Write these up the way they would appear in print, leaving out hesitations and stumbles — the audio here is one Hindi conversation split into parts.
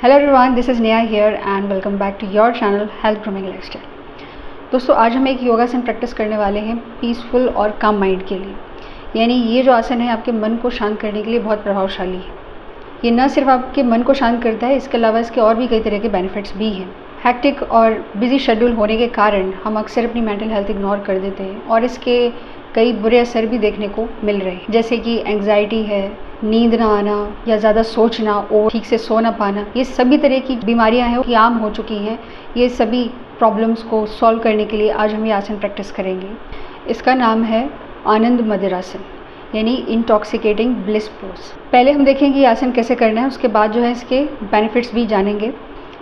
Hello everyone, this is Neha here and welcome back to your channel health grooming lifestyle. दोस्तों, आज हम एक योगासन प्रैक्टिस करने वाले हैं पीसफुल और काम माइंड के लिए। यानी ये जो आसन है आपके मन को शांत करने के लिए बहुत प्रभावशाली है। ये न सिर्फ आपके मन को शांत करता है, इसके अलावा इसके और भी कई तरह के बेनिफिट्स भी हैं। हैक्टिक और बिजी शेड्यूल होने के कारण हम अक्सर अपनी मेंटल हेल्थ इग्नोर कर देते हैं और इसके कई बुरे असर भी देखने को मिल रहे हैं, जैसे कि एंग्जाइटी है, नींद ना आना या ज़्यादा सोचना और ठीक से सो ना पाना। ये सभी तरह की बीमारियां हैं कि आम हो चुकी हैं। ये सभी प्रॉब्लम्स को सॉल्व करने के लिए आज हम ये आसन प्रैक्टिस करेंगे। इसका नाम है आनंद मदिरासन, यानी इंटॉक्सिकेटिंग ब्लिस पोज। पहले हम देखेंगे ये आसन कैसे करना है, उसके बाद जो है इसके बेनिफिट्स भी जानेंगे।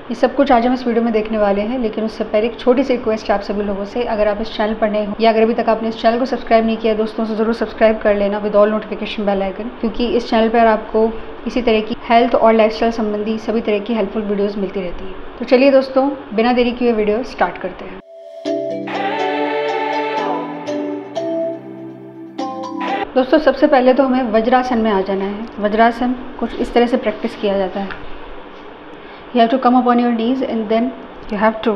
ये सब कुछ आज हम इस वीडियो में देखने वाले हैं, लेकिन उससे पहले एक छोटी सी रिक्वेस्ट है आप सभी लोगों से। अगर आप इस चैनल पर नए हो या अगर अभी तक आपने इस चैनल को सब्सक्राइब नहीं किया, दोस्तों से ज़रूर सब्सक्राइब कर लेना with all notification bell icon, क्योंकि इस चैनल पर आपको इसी तरह की हेल्थ और लाइफस्टाइल संबंधी सभी तरह की हेल्पफुल वीडियोज़ मिलती रहती है। तो चलिए दोस्तों, बिना देरी किए वीडियो स्टार्ट करते हैं। दोस्तों, सबसे पहले तो हमें वज्रासन में आ जाना है। वज्रासन कुछ इस तरह से प्रैक्टिस किया जाता है। You have to come upon your knees and then you have to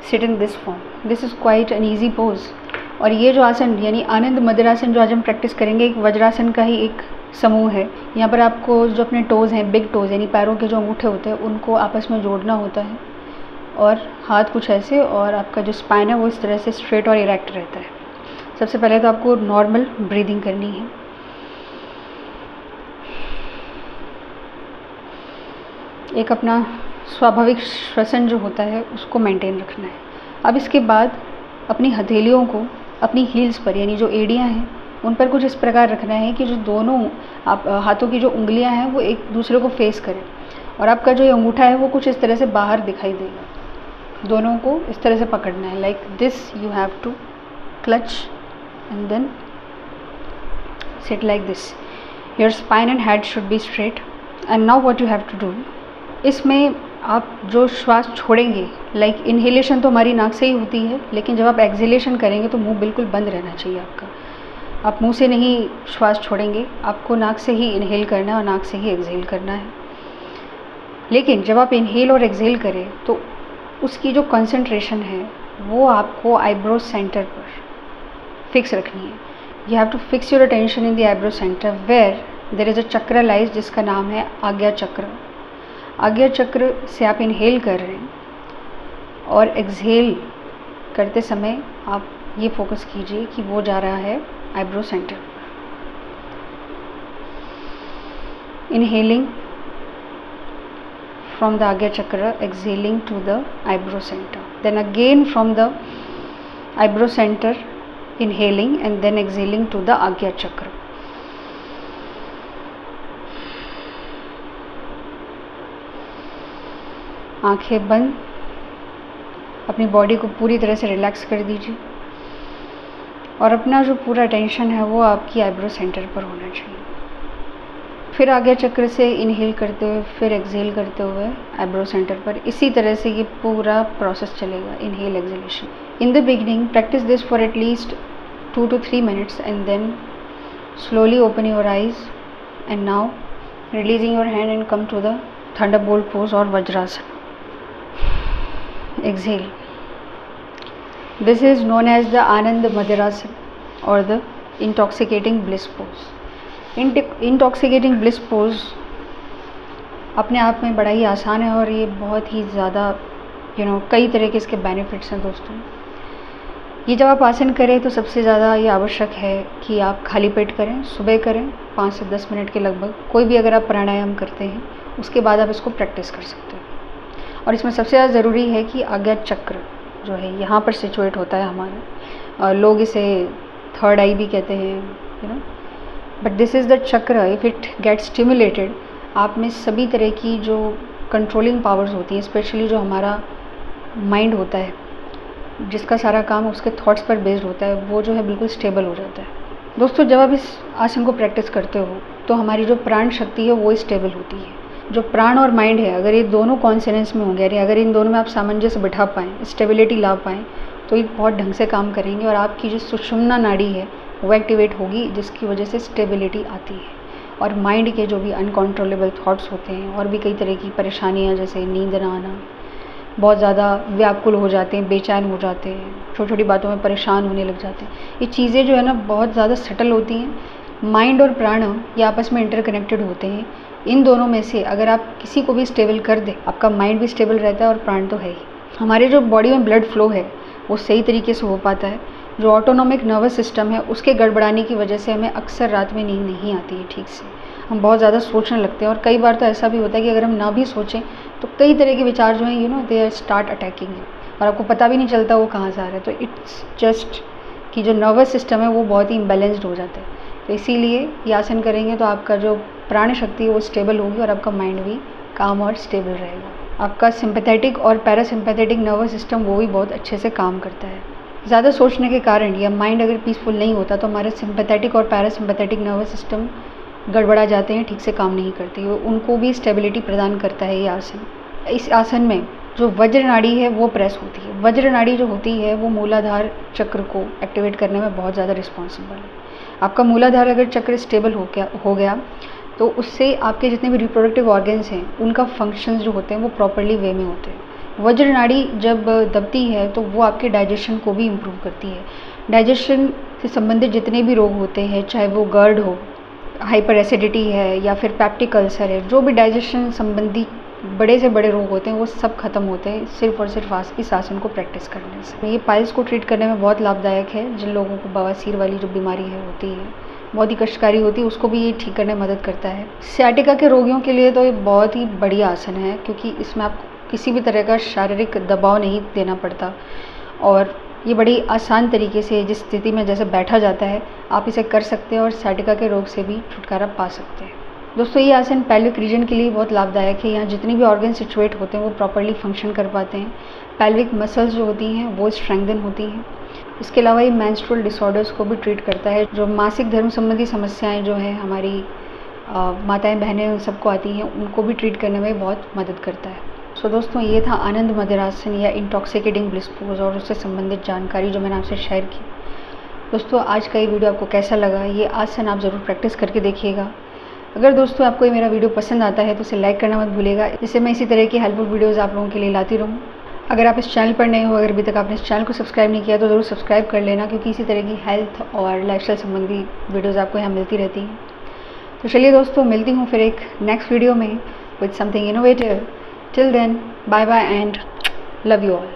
sit in this form. This is quite an easy pose. और ये जो आसन यानी आनंद मदिरासन जो आज हम प्रैक्टिस करेंगे, एक वज्रासन का ही एक समूह है। यहाँ पर आपको जो अपने टोज़ हैं, बिग टोज़ यानी पैरों के जो अंगूठे होते हैं, उनको आपस में जोड़ना होता है और हाथ कुछ ऐसे, और आपका जो स्पाइन है वो इस तरह से स्ट्रेट और इरेक्ट रहता है। सबसे पहले तो आपको नॉर्मल ब्रीदिंग करनी है। एक अपना स्वाभाविक श्वसन जो होता है उसको मेंटेन रखना है। अब इसके बाद अपनी हथेलियों को अपनी हील्स पर, यानी जो एड़ियाँ हैं उन पर कुछ इस प्रकार रखना है कि जो दोनों आप हाथों की जो उंगलियां हैं वो एक दूसरे को फेस करें, और आपका जो ये अंगूठा है वो कुछ इस तरह से बाहर दिखाई देगा। दोनों को इस तरह से पकड़ना है, like this. You have to clutch and then sit like this. Your spine and head should be straight. And now what you have to do, इसमें आप जो श्वास छोड़ेंगे, लाइक इन्हेलेशन तो हमारी नाक से ही होती है, लेकिन जब आप एक्सहेलेशन करेंगे तो मुंह बिल्कुल बंद रहना चाहिए आपका। आप मुंह से नहीं श्वास छोड़ेंगे, आपको नाक से ही इन्हेल करना है और नाक से ही एक्सहेल करना है। लेकिन जब आप इन्हेल और एक्सहेल करें तो उसकी जो कंसंट्रेशन है वो आपको आईब्रो सेंटर पर फिक्स रखनी है। You have to fix your attention in the eyebrow centre where there is a chakra lies, जिसका नाम है आज्ञा चक्र। आज्ञा चक्र से आप इनहेल कर रहे हैं और एक्सहेल करते समय आप ये फोकस कीजिए कि वो जा रहा है eyebrow centre. Inhaling from the Ajna chakra, exhaling to the eyebrow centre, then again from the eyebrow centre inhaling and then exhaling to the Ajna chakra. आंखें बंद, अपनी बॉडी को पूरी तरह से रिलैक्स कर दीजिए और अपना जो पूरा टेंशन है वो आपकी आईब्रो सेंटर पर होना चाहिए। फिर आगे चक्र से इनहेल करते हुए फिर एक्सहेल करते हुए आईब्रो सेंटर पर। इसी तरह से ये पूरा प्रोसेस चलेगा, inhale exhalation. In the beginning practice this for at least 2 to 3 minutes and then slowly open your eyes and now releasing your hand and come to the thunderbolt pose or vajrasan. Exhale. This is known as the Anand Madirasan or the intoxicating bliss pose. Intoxicating bliss pose अपने आप में बड़ा ही आसान है और ये बहुत ही ज़्यादा कई तरह के इसके बेनिफिट्स हैं। दोस्तों, ये जब आप आसन करें तो सबसे ज़्यादा ये आवश्यक है कि आप खाली पेट करें, सुबह करें 5 से 10 मिनट के लगभग। कोई भी अगर आप प्राणायाम करते हैं उसके बाद आप इसको प्रैक्टिस कर सकते हैं। और इसमें सबसे ज़्यादा ज़रूरी है कि आज्ञा चक्र जो है यहाँ पर सिचुएट होता है हमारा, और लोग इसे थर्ड आई भी कहते हैं, बट दिस इज़ द चक्र। इफ़ इट गेट स्टिमुलेटेड, आप में सभी तरह की जो कंट्रोलिंग पावर्स होती हैं, स्पेशली जो हमारा माइंड होता है जिसका सारा काम उसके थॉट्स पर बेस्ड होता है, वो जो है बिल्कुल स्टेबल हो जाता है। दोस्तों, जब आप इस आसन को प्रैक्टिस करते हो तो हमारी जो प्राण शक्ति है वो स्टेबल होती है। जो प्राण और माइंड है, अगर ये दोनों कॉन्सिनेंस में होंगे, अगर इन दोनों में आप सामंजस्य बिठा पाएँ, स्टेबिलिटी ला पाएँ, तो ये बहुत ढंग से काम करेंगे और आपकी जो सुषुम्ना नाड़ी है वो एक्टिवेट होगी, जिसकी वजह से स्टेबिलिटी आती है। और माइंड के जो भी अनकंट्रोलेबल थॉट्स होते हैं और भी कई तरह की परेशानियाँ जैसे नींद ना आना, बहुत ज़्यादा व्याकुल हो जाते हैं, बेचैन हो जाते हैं, छोटी छोटी बातों में परेशान होने लग जाते हैं, ये चीज़ें जो है ना बहुत ज़्यादा सटल होती हैं। माइंड और प्राण ये आपस में इंटरकनेक्टेड होते हैं। इन दोनों में से अगर आप किसी को भी स्टेबल कर दें, आपका माइंड भी स्टेबल रहता है और प्राण तो है ही। हमारे जो बॉडी में ब्लड फ्लो है वो सही तरीके से हो पाता है। जो ऑटोनॉमिक नर्वस सिस्टम है उसके गड़बड़ाने की वजह से हमें अक्सर रात में नींद नहीं आती है ठीक से, हम बहुत ज़्यादा सोचने लगते हैं और कई बार तो ऐसा भी होता है कि अगर हम ना भी सोचें तो कई तरह के विचार जो हैं they are start attacking you और आपको पता भी नहीं चलता वो कहाँ से आ रहा है। तो इट्स जस्ट कि जो नर्वस सिस्टम है वो बहुत ही इम्बैलेंस्ड हो जाता है। तो इसीलिए ये आसन करेंगे तो आपका जो प्राण शक्ति है वो स्टेबल होगी और आपका माइंड भी काम और स्टेबल रहेगा। आपका सिंपैथेटिक और पैरासिम्पैथेटिक नर्वस सिस्टम वो भी बहुत अच्छे से काम करता है। ज़्यादा सोचने के कारण या माइंड अगर पीसफुल नहीं होता तो हमारे सिंपैथेटिक और पैरासिम्पैथेटिक नर्वस सिस्टम गड़बड़ा जाते हैं, ठीक से काम नहीं करते, उनको भी स्टेबिलिटी प्रदान करता है ये आसन। इस आसन में जो वज्र नाड़ी है वो प्रेस होती है। वज्र नाड़ी जो होती है वो मूलाधार चक्र को एक्टिवेट करने में बहुत ज़्यादा रिस्पॉन्सिबल है। आपका मूलाधार अगर चक्र स्टेबल हो गया तो उससे आपके जितने भी रिप्रोडक्टिव ऑर्गन्स हैं उनका फंक्शंस जो होते हैं वो प्रॉपरली वे में होते हैं। वज्र नाड़ी जब दबती है तो वो आपके डाइजेशन को भी इम्प्रूव करती है। डाइजेशन से संबंधित जितने भी रोग होते हैं, चाहे वो गर्ड हो, हाइपर एसिडिटी है या फिर पैप्टिक अल्सर है, जो भी डाइजेशन संबंधी बड़े से बड़े रोग होते हैं वो सब खत्म होते हैं सिर्फ और सिर्फ इस आसन को प्रैक्टिस करने से। ये पाइल्स को ट्रीट करने में बहुत लाभदायक है। जिन लोगों को बवासीर वाली जो बीमारी है होती है, बहुत ही कष्टकारी होती है, उसको भी ये ठीक करने में मदद करता है। सियाटिका के रोगियों के लिए तो ये बहुत ही बढ़िया आसन है क्योंकि इसमें आपको किसी भी तरह का शारीरिक दबाव नहीं देना पड़ता और ये बड़ी आसान तरीके से जिस स्थिति में जैसे बैठा जाता है आप इसे कर सकते हैं और सियाटिका के रोग से भी छुटकारा पा सकते हैं। दोस्तों ये आसन पेल्विक रीजन के लिए बहुत लाभदायक है। यहाँ जितने भी ऑर्गन सिचुएट होते हैं वो प्रॉपरली फंक्शन कर पाते हैं। पेल्विक मसल्स जो होती हैं वो स्ट्रेंथन होती हैं। इसके अलावा ये मेंस्ट्रुअल डिसऑर्डर्स को भी ट्रीट करता है। जो मासिक धर्म संबंधी समस्याएं जो हैं हमारी माताएं बहनें उन सबको आती हैं, उनको भी ट्रीट करने में बहुत मदद करता है। सो दोस्तों ये था आनंद मदिरासन या इंटॉक्सिकेटिंग ब्लिस पोज और उससे संबंधित जानकारी जो मैंने आपसे शेयर की। दोस्तों आज का ये वीडियो आपको कैसा लगा, ये आसन आप ज़रूर प्रैक्टिस करके देखिएगा। अगर दोस्तों आपको ये मेरा वीडियो पसंद आता है तो इसे लाइक करना मत भूलिएगा, जिससे मैं इसी तरह की हेल्पफुल वीडियोस आप लोगों के लिए लाती रहूँ। अगर आप इस चैनल पर नए हो, अगर अभी तक आपने इस चैनल को सब्सक्राइब नहीं किया तो ज़रूर सब्सक्राइब कर लेना क्योंकि इसी तरह की हेल्थ और लाइफस्टाइल संबंधी वीडियोज़ आपको यहाँ मिलती रहती हैं। तो चलिए दोस्तों मिलती हूँ फिर एक नेक्स्ट वीडियो में with something innovative. Till then bye bye and love you all.